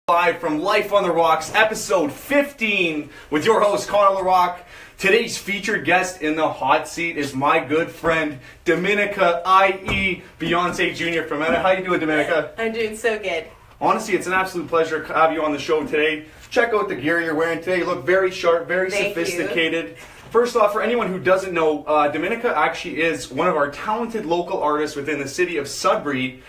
Live from Life on the Rocks, episode 15, with your host, Connor LaRock. Today's featured guest in the hot seat is my good friend, Dominica, i.e. Beyoncé Jr. Frometa. How you doing, Dominica? I'm doing so good. Honestly, it's an absolute pleasure to have you on the show today. Check out the gear you're wearing today. You look very sharp, very sophisticated. First off, for anyone who doesn't know, Dominica actually is one of our talented local artists within the city of Sudbury.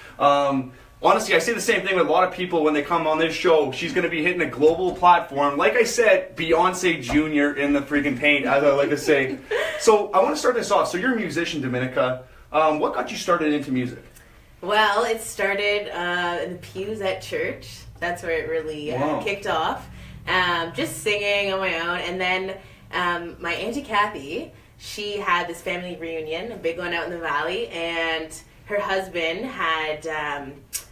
Honestly, I say the same thing with a lot of people when they come on this show. She's going to be hitting a global platform. Like I said, Beyoncé Jr. in the freaking paint, as I like to say. So I want to start this off. So you're a musician, Dominica. What got you started into music? Well, it started in the pews at church. That's where it really kicked off. Just singing on my own. And then my Auntie Kathy, she had this family reunion, a big one out in the valley, and her husband had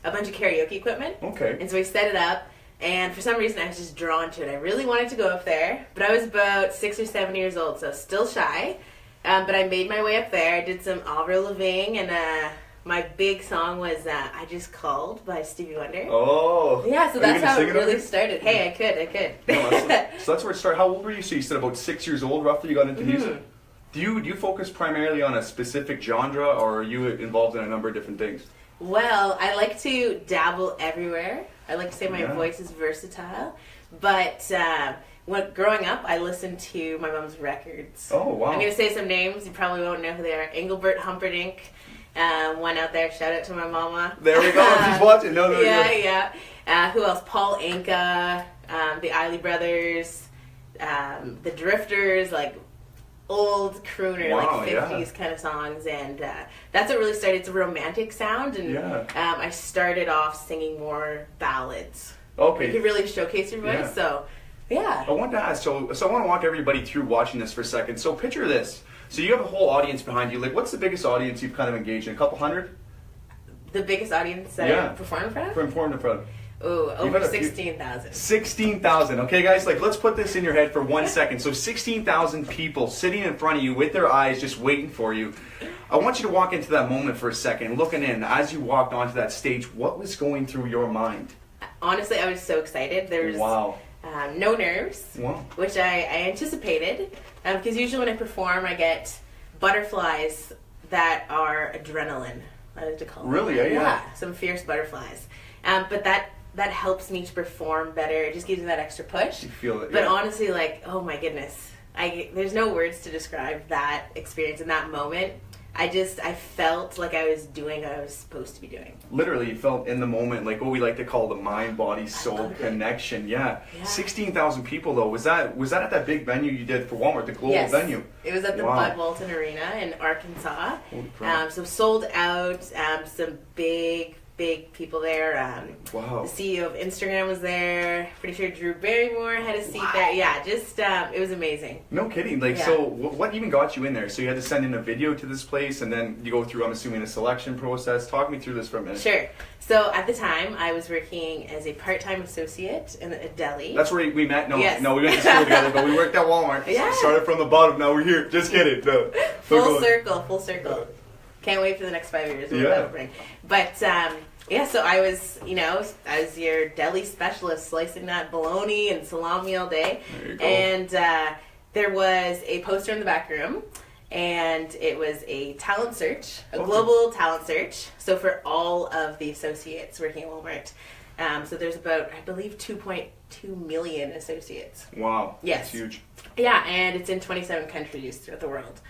a bunch of karaoke equipment. Okay. And so we set it up, and for some reason I was just drawn to it. I really wanted to go up there, but I was about 6 or 7 years old, so still shy. But I made my way up there. I did some Avril Lavigne, and my big song was I Just Called by Stevie Wonder. Oh. Yeah, so that's how it really started. Hey, I could. No, so that's where it started. How old were you? So you said about 6 years old, roughly, you got into music? Do you focus primarily on a specific genre, or are you involved in a number of different things? Well, I like to dabble everywhere. I like to say my voice is versatile. But growing up, I listened to my mom's records. Oh, wow. I'm going to say some names. You probably won't know who they are. Engelbert Humperdinck. One out there. Shout out to my mama. There we go. She's watching. No. Yeah. Who else? Paul Anka, the Isley Brothers, the Drifters, like old crooner, like 50s kind of songs, and that's what really started. It's a romantic sound, and I started off singing more ballads. Okay. You could really showcase your voice, so yeah. I want to ask, so I want to walk everybody through watching this for a second. So picture this. So you have a whole audience behind you. Like, what's the biggest audience you've kind of engaged in? A couple hundred? The biggest audience that I performed in front of? Performed in front of. Oh, over 16,000. 16,000. Okay, guys, like, let's put this in your head for 1 second. So 16,000 people sitting in front of you with their eyes just waiting for you. I want you to walk into that moment for a second, looking in. As you walked onto that stage, what was going through your mind? Honestly, I was so excited. There was no nerves, which I anticipated. Because usually when I perform, I get butterflies that are adrenaline. I like to call them. Really? Yeah. Some fierce butterflies. But that helps me to perform better. It just gives me that extra push. You feel it, But honestly, like, oh my goodness. There's no words to describe that experience in that moment. I felt like I was doing what I was supposed to be doing. Literally, you felt in the moment, like what we like to call the mind, body, soul connection. Yeah. 16,000 people, though. Was that at that big venue you did for Walmart, the global venue? It was at the Bud Walton Arena in Arkansas. So sold out, some big people there. The CEO of Instagram was there. Pretty sure Drew Barrymore had a seat there. Yeah, just it was amazing. No kidding. Like, so what even got you in there? So you had to send in a video to this place, and then you go through, I'm assuming, a selection process. Talk me through this for a minute. Sure. So at the time, I was working as a part-time associate in a deli. That's where we met? No, we went to school together, but we worked at Walmart. Yeah. Started from the bottom, now we're here. Just kidding. No. Full circle. Can't wait for the next 5 years. What that will bring. But so I was your deli specialist, slicing that bologna and salami all day. There you go. And there was a poster in the back room, and it was a talent search, a global talent search. So for all of the associates working at Walmart. So there's about, I believe, 2.2 million associates. Wow. Yes. That's huge. Yeah, and it's in 27 countries throughout the world.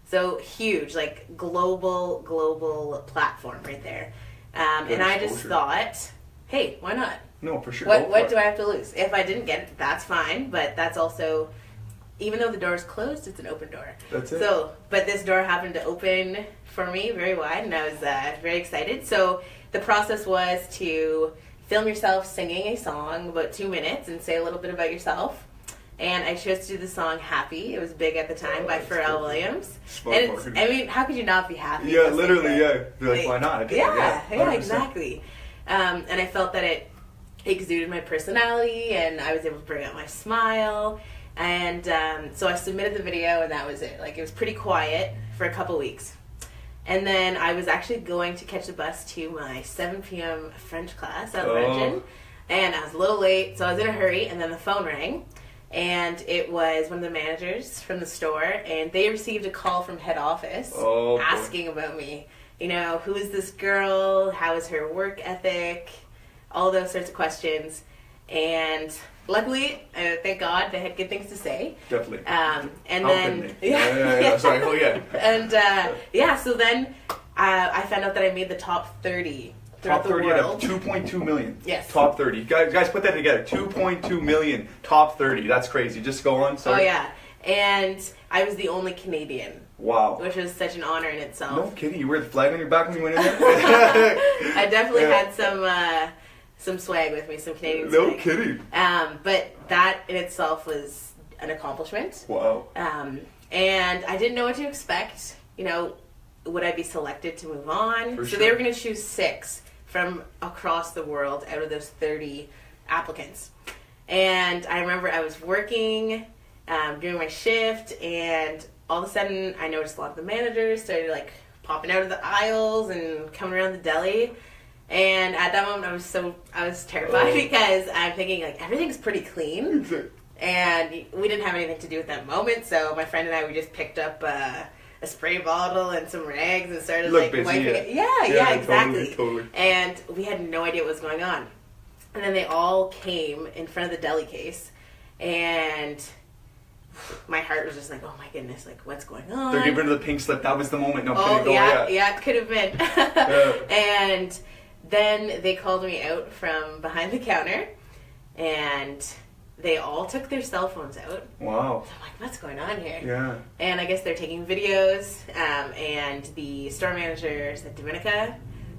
So huge, like global platform right there. And I just thought, hey, why not? No, for sure. What do I have to lose? If I didn't get it, that's fine. But that's also, even though the door is closed, it's an open door. That's it. So, but this door happened to open for me very wide, and I was very excited. So the process was to film yourself singing a song about 2 minutes and say a little bit about yourself. And I chose to do the song "Happy." It was big at the time by Pharrell Williams. I mean, how could you not be happy? Yeah, literally, You're like, why not? Yeah, exactly. And I felt that it exuded my personality, and I was able to bring out my smile. And so I submitted the video, and that was it. Like, it was pretty quiet for a couple weeks. And then I was actually going to catch the bus to my 7 p.m. French class at Legend. And I was a little late, so I was in a hurry, and then the phone rang. And it was one of the managers from the store, and they received a call from head office asking about me. You know, who is this girl? How is her work ethic? All those sorts of questions. And luckily, thank God, they had good things to say. Definitely. And then... Yeah. Sorry. Oh, yeah. And, so then I found out that I made the top 30 throughout the world. Top 30 out of 2.2 million. Yes. Top 30. Guys, put that together. 2.2 million. Top 30. That's crazy. Just go on. Sorry. Oh, yeah. And I was the only Canadian. Wow. Which was such an honor in itself. No kidding. You wear the flag on your back when you went in there? I definitely had some swag with me, some Canadian swag. No kidding. But that in itself was an accomplishment. Wow. And I didn't know what to expect. You know, would I be selected to move on? For so sure. they were going to choose 6 from across the world out of those 30 applicants. And I remember I was working, doing my shift, and all of a sudden I noticed a lot of the managers started like popping out of the aisles and coming around the deli. And at that moment I was terrified because I'm thinking like everything's pretty clean. And we didn't have anything to do with that moment, so my friend and I, we just picked up a spray bottle and some rags and started wiping it. Yeah, exactly. Totally. And we had no idea what was going on. And then they all came in front of the deli case, and my heart was just like, oh my goodness, like what's going on? They're getting rid of the pink slip. That was the moment. No kidding. Yeah, it could have been. And then they called me out from behind the counter, and they all took their cell phones out. Wow. So I'm like, what's going on here? Yeah. And I guess they're taking videos, and the store manager said, Dominica,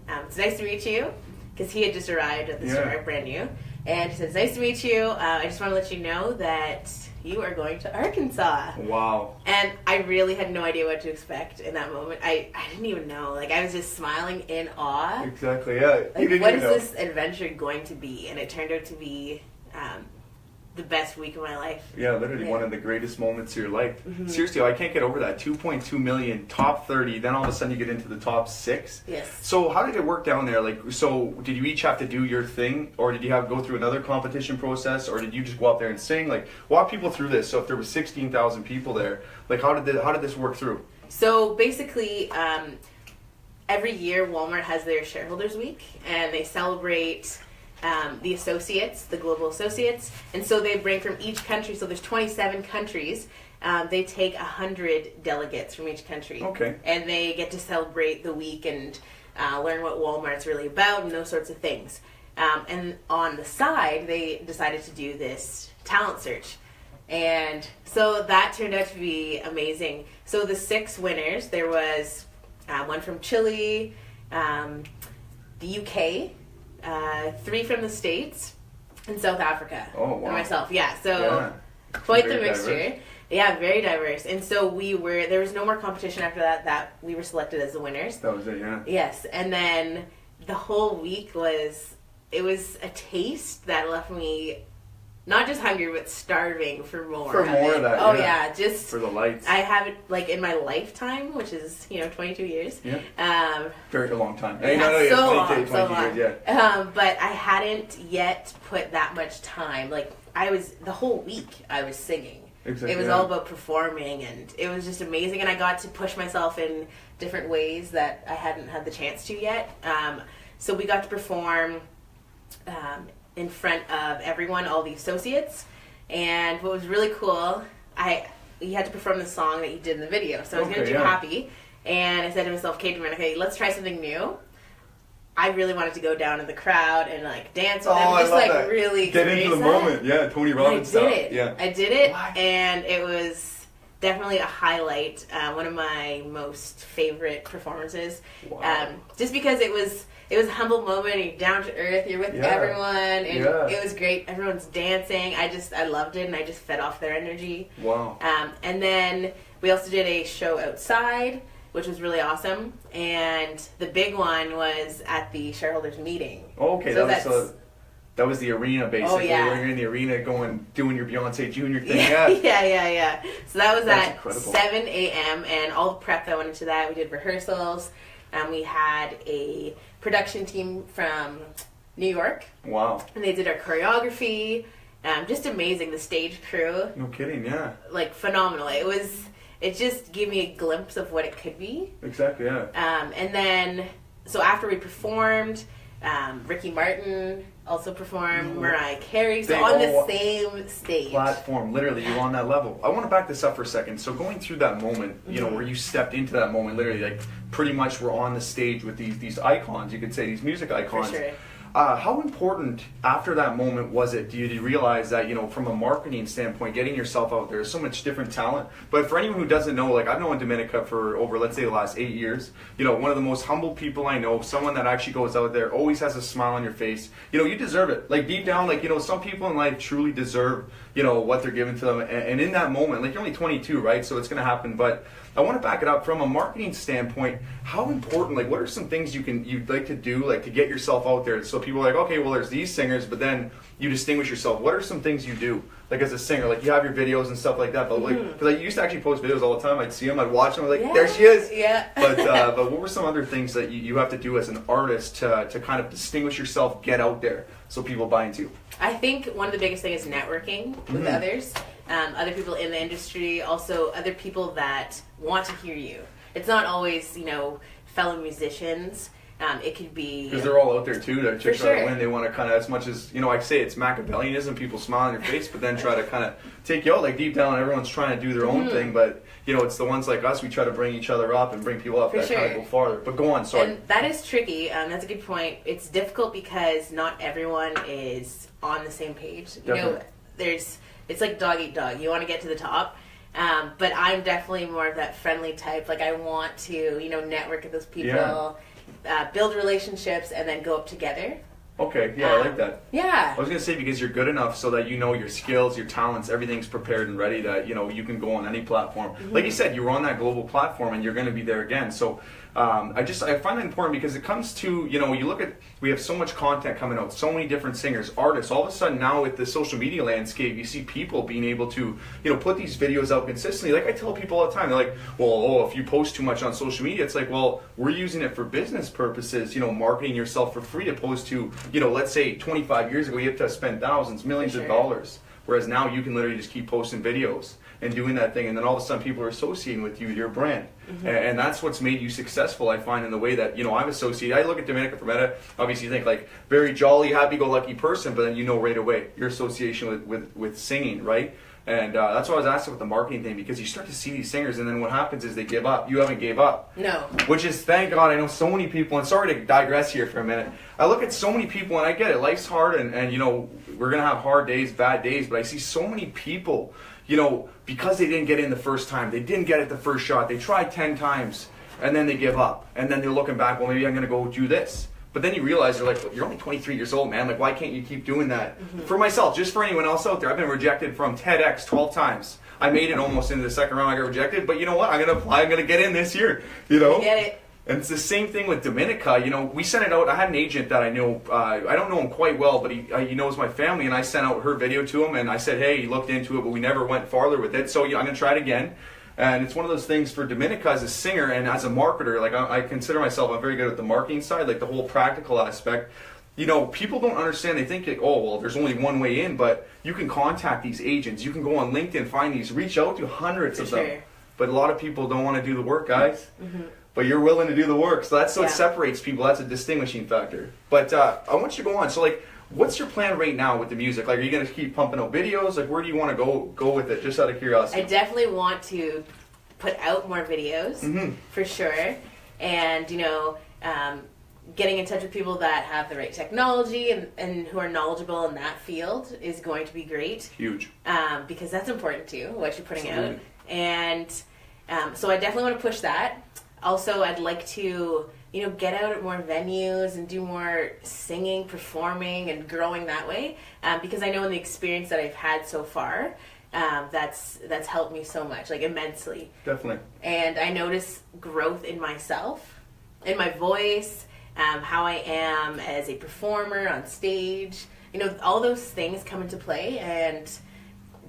it's nice to meet you, because he had just arrived at the store, brand new. And he said, it's nice to meet you. I just want to let you know that you are going to Arkansas. Wow. And I really had no idea what to expect in that moment. I didn't even know. Like, I was just smiling in awe. Exactly, yeah. Like, what is this adventure going to be? And it turned out to be the best week of my life. Yeah, literally one of the greatest moments of your life. Mm-hmm. Seriously, I can't get over that. 2.2 million, top 30, then all of a sudden you get into the top 6. Yes. So how did it work down there? Like, so did you each have to do your thing, or did you have to go through another competition process, or did you just go out there and sing? Like, walk people through this. So if there was 16,000 people there, like how did this work through? So basically, every year Walmart has their Shareholders Week, and they celebrate the associates, the global associates, and so they bring from each country, so there's 27 countries, they take 100 delegates from each country. Okay. And they get to celebrate the week and learn what Walmart's really about and those sorts of things. And on the side, they decided to do this talent search. And so that turned out to be amazing. So the 6 winners, there was one from Chile, the UK, 3 from the States, and South Africa. Oh, wow. And myself, so quite the mixture. Diverse. Yeah, very diverse. And so there was no more competition after that we were selected as the winners. That was it, yeah. Yes, and then the whole week was a taste that left me not just hungry, but starving for more. For more of that, just for the lights. I haven't, like, in my lifetime, which is, 22 years. Yeah. Very long time. So long. 20 years, yeah. But I hadn't yet put that much time. Like, the whole week I was singing. Exactly, it was all about performing, and it was just amazing, and I got to push myself in different ways that I hadn't had the chance to yet. So we got to perform in front of everyone, all the associates, and what was really cool, you had to perform the song that you did in the video. So I was going to do Happy, and I said to myself, okay, Dominica, let's try something new. I really wanted to go down in the crowd and like dance with them, just like that. Really get into the moment. Yeah, Tony Robbins style. I did it, and it was definitely a highlight. One of my most favorite performances. Wow. Just because it was a humble moment. You're down to earth. You're with everyone, and it was great. Everyone's dancing. I loved it, and I just fed off their energy. Wow. And then we also did a show outside, which was really awesome. And the big one was at the shareholders meeting. Okay, so that was the arena, basically. Oh, yeah. Where you're in the arena doing your Beyoncé Junior thing. Yeah. So that was That's at incredible. 7 a.m. and all the prep that went into that. We did rehearsals. We had a production team from New York. Wow. And they did our choreography. Just amazing. The stage crew. No kidding, yeah. Like, phenomenal. It just gave me a glimpse of what it could be. Exactly, yeah. And then, so after we performed, Ricky Martin also performed, Mariah Carey, so on the same stage. Platform, literally, you're on that level. I want to back this up for a second. So going through that moment, you know, where you stepped into that moment, literally, like, pretty much we're on the stage with these icons, you could say, these music icons. For sure. How important after that moment was it? Do you realize that, you know, from a marketing standpoint, getting yourself out there, so much different talent. But for anyone who doesn't know, like, I've known Dominica for over, let's say, the last 8 years. You know, one of the most humble people I know, someone that actually goes out there, always has a smile on your face. You know, you deserve it. Like, deep down, like, you know, some people in life truly deserve, you know, what they're given to them. And in that moment, like, you're only 22, right? So it's going to happen. But I want to back it up from a marketing standpoint. How important, like, what are some things you'd like to do, like, to get yourself out there? So people are like, okay, well, there's these singers, but then you distinguish yourself. What are some things you do, like, as a singer? Like, you have your videos and stuff like that, but like, because I used to actually post videos all the time. I'd see them, I'd watch them, like, there she is. Yeah. But what were some other things that you have to do as an artist to kind of distinguish yourself, get out there, so people buy into you? I think one of the biggest things is networking with others. Other people in the industry, also other people that want to hear you. It's not always, you know, fellow musicians. It could be... Because they're all out there, too, to try to win. They want to kind of, as much as, you know, I say it's Machiavellianism, people smile on your face, but then try to kind of take you out. Like, deep down, everyone's trying to do their own thing, but, you know, it's the ones like us, we try to bring each other up and bring people up that kind of go farther. But go on, sorry. And that is tricky. That's a good point. It's difficult because not everyone is on the same page. You know, it's like dog eat dog. You want to get to the top. But I'm definitely more of that friendly type. Like, I want to, you know, network with those people, build relationships, and then go up together. Okay, yeah, I like that. Yeah. I was going to say, because you're good enough so that you know your skills, your talents, everything's prepared and ready that, you know, you can go on any platform. Like you said, you were on that global platform and you're going to be there again. So I find that important because it comes to, you know, you look at, we have so much content coming out, so many different singers, artists. All of a sudden now with the social media landscape, you see people being able to, you know, put these videos out consistently. Like I tell people all the time, they're like, well, if you post too much on social media, it's like, well, we're using it for business purposes, you know, marketing yourself for free, opposed to, you know, let's say 25 years ago, you have to spend thousands, millions of dollars. Whereas now you can literally just keep posting videos and doing that thing, and then all of a sudden people are associating with you, your brand. And that's what's made you successful, I find, in the way that, you know, I'm associated. I look at Dominica Frometa, obviously you think like very jolly, happy-go-lucky person, but then you know right away your association with singing, right? And that's why I was asking with the marketing thing, because you start to see these singers, and then what happens is they give up. You haven't gave up. No. Which is, thank God, I know so many people, and sorry to digress here for a minute. I look at so many people, and I get it. Life's hard, and you know, we're going to have hard days, bad days, but I see so many people, you know, because they didn't get in the first time, they didn't get it the first shot, they tried 10 times, and then they give up. And then they're looking back, well, maybe I'm going to go do this. But then you realize, you're like, you're only 23 years old, man. Like, why can't you keep doing that? For myself, just for anyone else out there, I've been rejected from TEDx 12 times. I made it almost into the second round. I got rejected, but you know what? I'm going to apply. I'm going to get in this year, you know? Get it. And it's the same thing with Dominica. You know, we sent it out. I had an agent that I know. I don't know him quite well, but he knows my family, and I sent out her video to him, and I said, hey, he looked into it, but we never went farther with it. So I'm going to try it again. And it's one of those things for Dominica as a singer and as a marketer. Like, I consider myself, I'm very good at the marketing side, like the whole practical aspect. You know, people don't understand. They think, like, oh, well, there's only one way in, but you can contact these agents. You can go on LinkedIn, find these, reach out to hundreds of them. But a lot of people don't want to do the work, guys. But you're willing to do the work. So that's what separates people. That's a distinguishing factor. But I want you to go on. So, like, what's your plan right now with the music? Like, are you going to keep pumping out videos? Like, where do you want to go with it, just out of curiosity? I definitely want to put out more videos, for sure. And, you know, getting in touch with people that have the right technology and who are knowledgeable in that field is going to be great. Huge. Because that's important too, what you're putting out. And so I definitely want to push that. Also, I'd like to, you know, get out at more venues and do more singing, performing, and growing that way. Because I know in the experience that I've had so far, that's helped me so much, like immensely. Definitely. And I notice growth in myself, in my voice, how I am as a performer on stage. You know, all those things come into play, and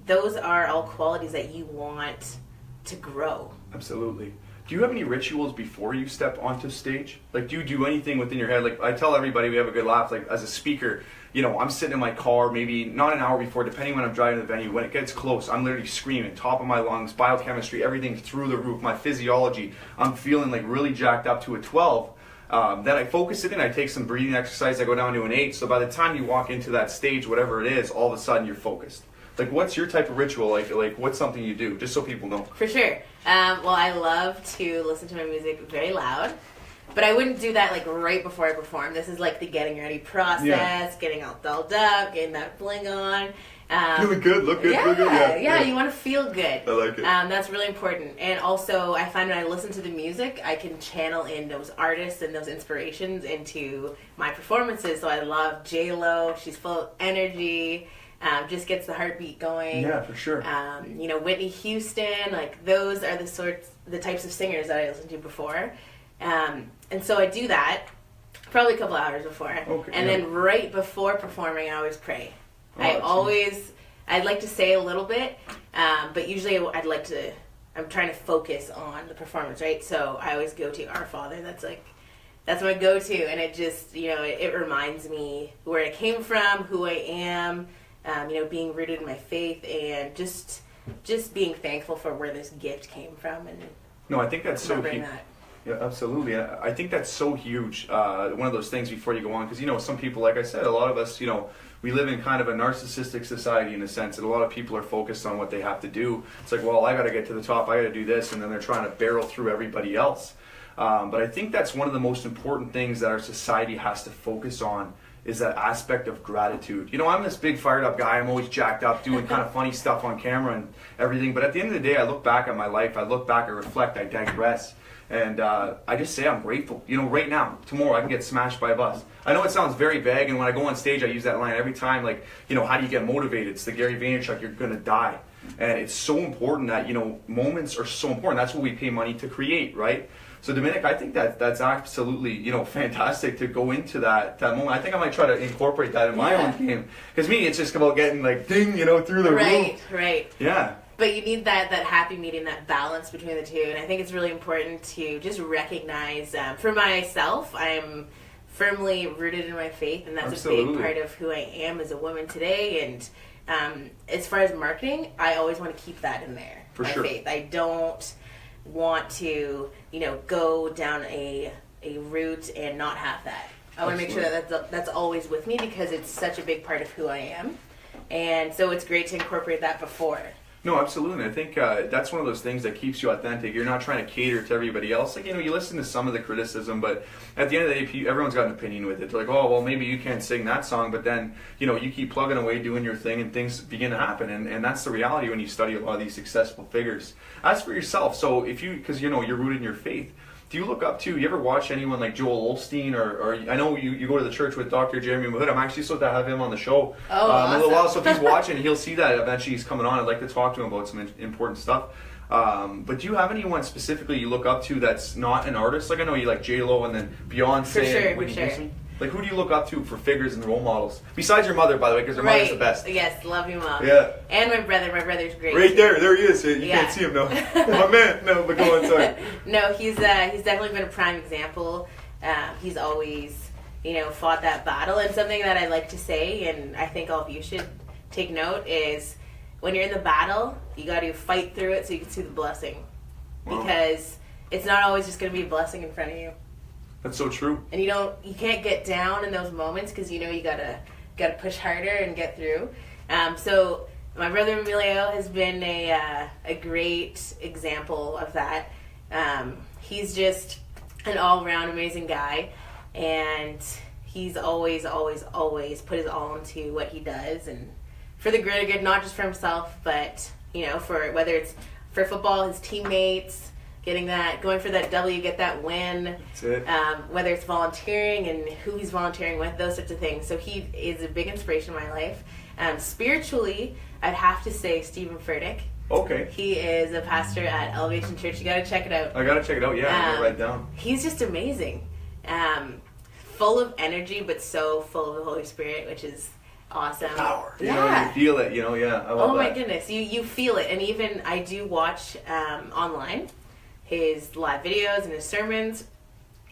those are all qualities that you want to grow. Absolutely. Do you have any rituals before you step onto stage? Like, do you do anything within your head? Like, I tell everybody we have a good laugh. Like, as a speaker, you know, I'm sitting in my car, maybe not an hour before, depending when I'm driving to the venue. When it gets close, I'm literally screaming, top of my lungs, biochemistry, everything through the roof, my physiology. I'm feeling like really jacked up to a 12. Then I focus it in, I take some breathing exercise, I go down to an 8. So by the time you walk into that stage, whatever it is, all of a sudden you're focused. Like, what's your type of ritual? Like what's something you do, just so people know? For sure. Well, I love to listen to my music very loud, but I wouldn't do that like right before I perform. This is like the getting ready process, getting all dolled up, getting that bling on. Feeling good, look good, yeah, feel good. Yeah, you want to feel good. I like it. That's really important. And also, I find when I listen to the music, I can channel in those artists and those inspirations into my performances. So I love J-Lo. She's full of energy. Just gets the heartbeat going. Yeah, for sure. You know, Whitney Houston, like those are the types of singers that I listened to before. And so I do that probably a couple hours before. Okay, and then right before performing, I always pray. Oh, I'd like to say a little bit, but usually I'm trying to focus on the performance, right? So I always go to Our Father. That's my go-to, and it just, you know, it reminds me where I came from, who I am, you know, being rooted in my faith, and just being thankful for where this gift came from. And no, I think that's so huge. Yeah, absolutely. I think that's so huge. One of those things before you go on, because, you know, some people, like I said, a lot of us, you know, we live in kind of a narcissistic society in a sense, and a lot of people are focused on what they have to do. It's like, well, I got to get to the top, I got to do this, and then they're trying to barrel through everybody else. But I think that's one of the most important things that our society has to focus on, is that aspect of gratitude. You know, I'm this big fired up guy, I'm always jacked up, doing kind of funny stuff on camera and everything, but at the end of the day, I look back at my life, I look back, I reflect, I digress. And I just say I'm grateful. You know, right now, tomorrow, I can get smashed by a bus. I know it sounds very vague, and when I go on stage, I use that line every time, like, you know, how do you get motivated? It's the Gary Vaynerchuk, you're going to die. And it's so important that, you know, moments are so important. That's what we pay money to create, right? So, Dominic, I think that's absolutely, you know, fantastic to go into that moment. I think I might try to incorporate that in my own game. Because me, it's just about getting, like, ding, you know, through the roof. Right. Yeah. But you need that happy medium, that balance between the two. And I think it's really important to just recognize, for myself, I'm firmly rooted in my faith, and that's a big part of who I am as a woman today. And as far as marketing, I always want to keep that in there. For sure. Faith. I don't want to, you know, go down a route and not have that. I want to make sure that that's always with me, because it's such a big part of who I am. And so it's great to incorporate that before. No, absolutely. I think that's one of those things that keeps you authentic. You're not trying to cater to everybody else. Like, you know, you listen to some of the criticism, but at the end of the day, everyone's got an opinion with it. They're like, oh, well, maybe you can't sing that song, but then, you know, you keep plugging away, doing your thing, and things begin to happen. And that's the reality when you study a lot of these successful figures. As for yourself, so if you, because, you know, you're rooted in your faith, do you look up to, you ever watch anyone like Joel Osteen, or I know you go to the church with Dr. Jeremy Mahood. I'm actually supposed to have him on the show awesome. in a little while, so if he's watching, he'll see that eventually he's coming on. I'd like to talk to him about some important stuff. But do you have anyone specifically you look up to that's not an artist? Like, I know you like J-Lo and then Beyoncé and Whitney Houston. Like, who do you look up to for figures and role models? Besides your mother, by the way, because your mother's the best. Yes, love you, Mom. Yeah. And my brother. My brother's great. Right there he is. You can't see him, though. My man. No, but go on, sorry. No, he's definitely been a prime example. He's always, you know, fought that battle. And something that I like to say, and I think all of you should take note, is when you're in the battle, you got to fight through it so you can see the blessing. Wow. Because it's not always just going to be a blessing in front of you. That's so true. And you can't get down in those moments, because you know you gotta push harder and get through. So my brother Emilio has been a great example of that. He's just an all-around amazing guy, and he's always put his all into what he does, and for the greater good, not just for himself, but, you know, for whether it's for football, his teammates. Going for that W, get that win. That's it. Whether it's volunteering and who he's volunteering with, those sorts of things. So he is a big inspiration in my life. Spiritually, I'd have to say Stephen Furtick. Okay. He is a pastor at Elevation Church. You got to check it out. I got to check it out, yeah. I'm going to write it down. He's just amazing. Full of energy, but so full of the Holy Spirit, which is awesome. Power. Yeah. You know, you feel it, I love that. My goodness. You feel it. And even I do watch online his live videos and his sermons,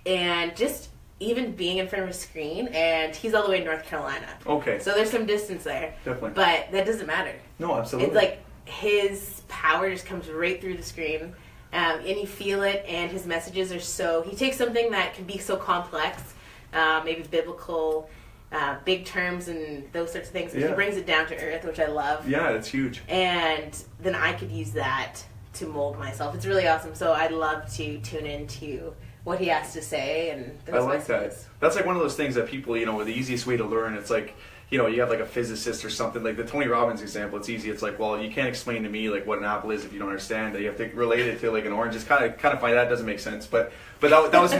and just even being in front of a screen. And he's all the way in North Carolina. Okay. So there's some distance there. Definitely. But that doesn't matter. No, absolutely. It's like his power just comes right through the screen, and you feel it, and his messages are so... He takes something that can be so complex, maybe biblical, big terms and those sorts of things, and he brings it down to earth, which I love. Yeah, it's huge. And then I could use that to mold myself. It's really awesome. So I'd love to tune into what he has to say. And I like that. That's like one of those things that people, the easiest way to learn, it's like, you have like a physicist or something, like the Tony Robbins example, it's easy. It's like, well, you can't explain to me like what an apple is if you don't understand it. You have to relate it to like an orange. It's kind of funny. That doesn't make sense. But that was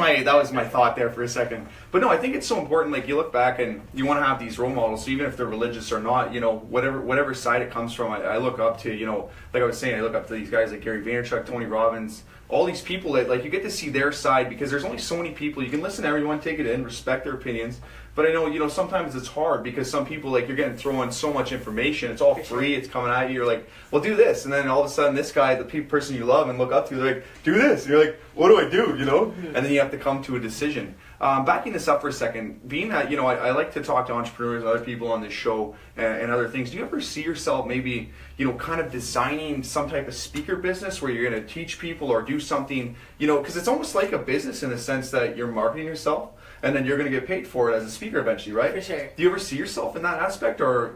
my thought there for a second. But no, I think it's so important. Like you look back and you want to have these role models. So even if they're religious or not, whatever side it comes from, I look up to, like I was saying, I look up to these guys like Gary Vaynerchuk, Tony Robbins, all these people that like you get to see their side, because there's only so many people. You can listen to everyone, take it in, respect their opinions. But I know, sometimes it's hard because some people, like, you're getting thrown so much information. It's all free. It's coming at you. You're like, well, do this. And then all of a sudden, this guy, the person you love and look up to, they're like, do this. And you're like, what do I do, Mm-hmm. And then you have to come to a decision. Backing this up for a second, being that, I like to talk to entrepreneurs and other people on this show and other things. Do you ever see yourself maybe, kind of designing some type of speaker business where you're going to teach people or do something, because it's almost like a business in the sense that you're marketing yourself. And then you're going to get paid for it as a speaker eventually, right? For sure. Do you ever see yourself in that aspect? Or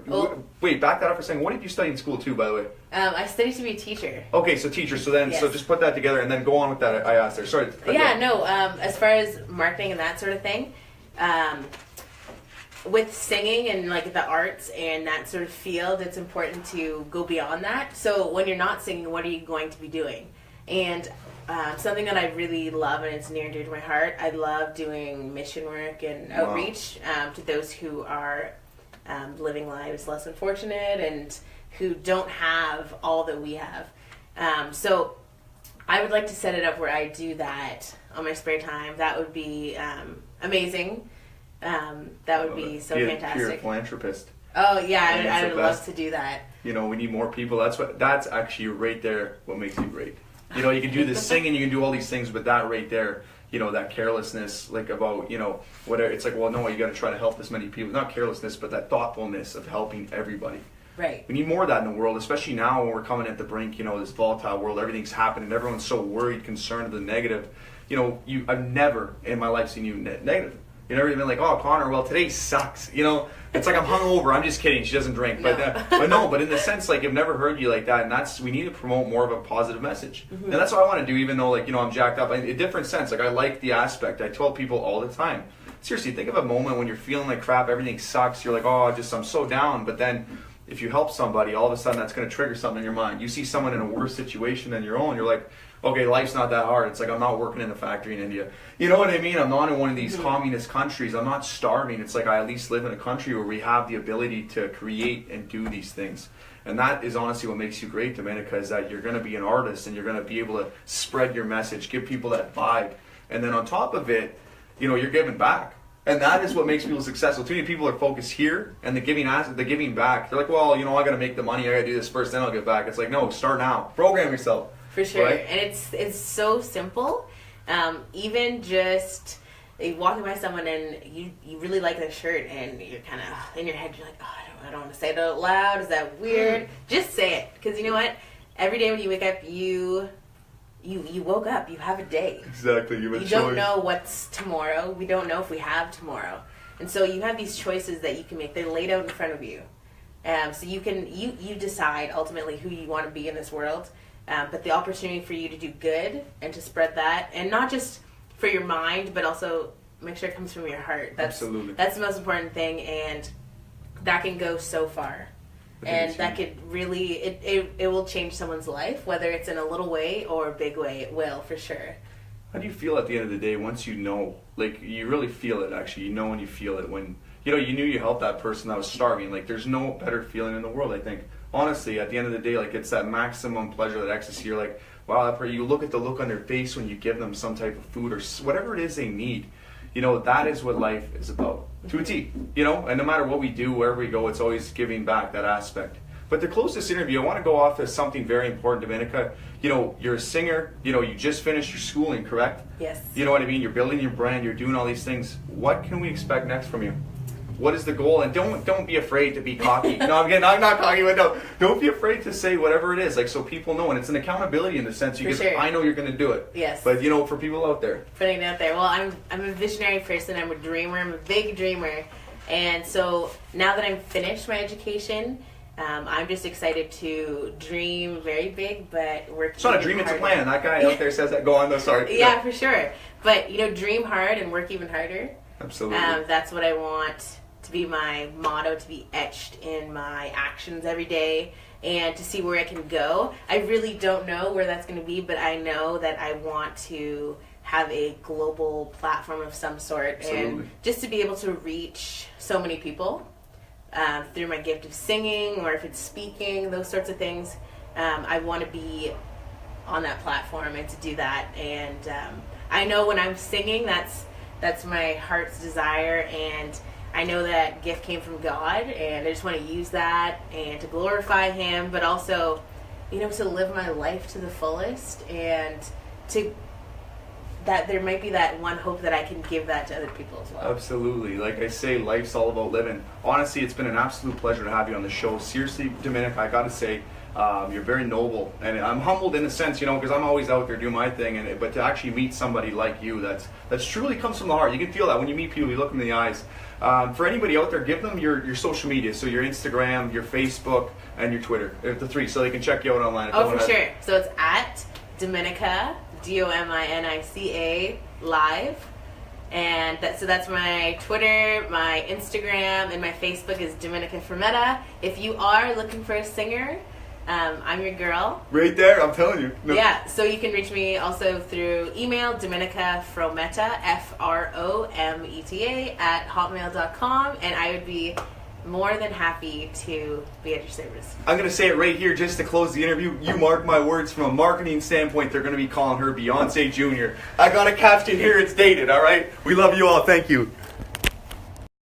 wait, back that up for a second. What did you study in school too, by the way? I studied to be a teacher. Okay, so teacher. So then, so just put that together and then go on with that. I asked there. Sorry. As far as marketing and that sort of thing, with singing and like the arts and that sort of field, it's important to go beyond that. So when you're not singing, what are you going to be doing? And something that I really love, and it's near and dear to my heart, I love doing mission work and outreach to those who are living lives less than fortunate and who don't have all that we have. So I would like to set it up where I do that on my spare time. That would be amazing. That would be so fantastic. You're a philanthropist. Oh yeah, I would love to do that. We need more people. That's actually right there what makes you great. You can do the singing, you can do all these things, but that right there, that carelessness, like about, whatever, it's like, well, no, you got to try to help as many people. Not carelessness, but that thoughtfulness of helping everybody. Right. We need more of that in the world, especially now when we're coming at the brink, this volatile world, everything's happening, everyone's so worried, concerned of the negative. I've never in my life seen you negative. You've never been like, oh, Connor, well, today sucks. It's like I'm hungover. I'm just kidding. She doesn't drink. No. But in the sense, like, I've never heard you like that. And we need to promote more of a positive message. Mm-hmm. And that's what I want to do, even though, like, I'm jacked up. In a different sense, like, I like the aspect. I tell people all the time, seriously, think of a moment when you're feeling like crap, everything sucks. You're like, oh, I'm so down. But then if you help somebody, all of a sudden that's going to trigger something in your mind. You see someone in a worse situation than your own, you're like, okay, life's not that hard. It's like I'm not working in a factory in India. You know what I mean? I'm not in one of these communist countries. I'm not starving. It's like I at least live in a country where we have the ability to create and do these things. And that is honestly what makes you great, Dominica, is that you're going to be an artist and you're going to be able to spread your message, give people that vibe. And then on top of it, you're giving back. And that is what makes people successful. Too many people are focused here and the giving back. They're like, well, I got to make the money. I got to do this first, then I'll give back. It's like, no, start now. Program yourself. For sure. Right? And it's so simple. Even just walking by someone and you really like their shirt and you're kind of in your head, you're like, oh, I don't want to say it out loud. Is that weird? Just say it. Because you know what? Every day when you wake up, you woke up. You have a day. Exactly. You don't know what's tomorrow. We don't know if we have tomorrow. And so you have these choices that you can make. They're laid out in front of you. So you can you decide ultimately who you want to be in this world. But the opportunity for you to do good and to spread that, and not just for your mind, but also make sure it comes from your heart. Absolutely. That's the most important thing, and that can go so far. And that could really, it will change someone's life, whether it's in a little way or a big way. It will, for sure. How do you feel at the end of the day once you know, like, you really feel it, actually, when you feel it, when, you knew you helped that person that was starving, like, there's no better feeling in the world, I think. Honestly, at the end of the day, like, it's that maximum pleasure, that ecstasy. You're like, wow, you look at the look on their face when you give them some type of food or whatever it is they need. That is what life is about, to a T. And no matter what we do, wherever we go, it's always giving back, that aspect. But to close this interview, I want to go off to something very important, Dominica. You know, you're a singer. You know, you just finished your schooling, correct? Yes. You know what I mean? You're building your brand. You're doing all these things. What can we expect next from you? What is the goal? And don't be afraid to be cocky. No, again, I'm not cocky, but no, don't be afraid to say whatever it is, like, so people know. And it's an accountability in the sense you get. I know you're going to do it. Yes. But you know, for people out there, putting it out there. Well, I'm a visionary person. I'm a dreamer. I'm a big dreamer. And so now that I'm finished my education, I'm just excited to dream very big, but work. It's not a dream; it's a plan. That guy out there says that. Go on, though. Sorry. Yeah, for sure. But you know, dream hard and work even harder. Absolutely. That's what I want to be my motto, to be etched in my actions every day, and to see where I can go. I really don't know where that's going to be, but I know that I want to have a global platform of some sort. Absolutely. And just to be able to reach so many people through my gift of singing, or if it's speaking, those sorts of things. I want to be on that platform and to do that. And I know when I'm singing, that's my heart's desire, and I know that gift came from God, and I just want to use that and to glorify Him, but also, you know, to live my life to the fullest, and that there might be that one hope that I can give that to other people as well. Absolutely. Like I say, life's all about living. Honestly, it's been an absolute pleasure to have you on the show. Seriously, Dominica, I got to say, you're very noble, and I'm humbled in a sense, you know, because I'm always out there doing my thing, but to actually meet somebody like you, that's truly comes from the heart. You can feel that when you meet people, you look them in the eyes. For anybody out there, give them your social media, so your Instagram, your Facebook, and your Twitter, the three, so they can check you out online. Oh, for sure. So it's at Dominica, Dominica live. And that's my Twitter, my Instagram, and my Facebook is Dominica Frometa. If you are looking for a singer, I'm your girl. Right there, I'm telling you. No. Yeah, so you can reach me also through email, Dominica Frometa, Frometa, @hotmail.com, and I would be more than happy to be at your service. I'm going to say it right here just to close the interview. You mark my words, from a marketing standpoint, they're going to be calling her Beyoncé Jr. I got a caption here, it's dated, all right? We love you all. Thank you.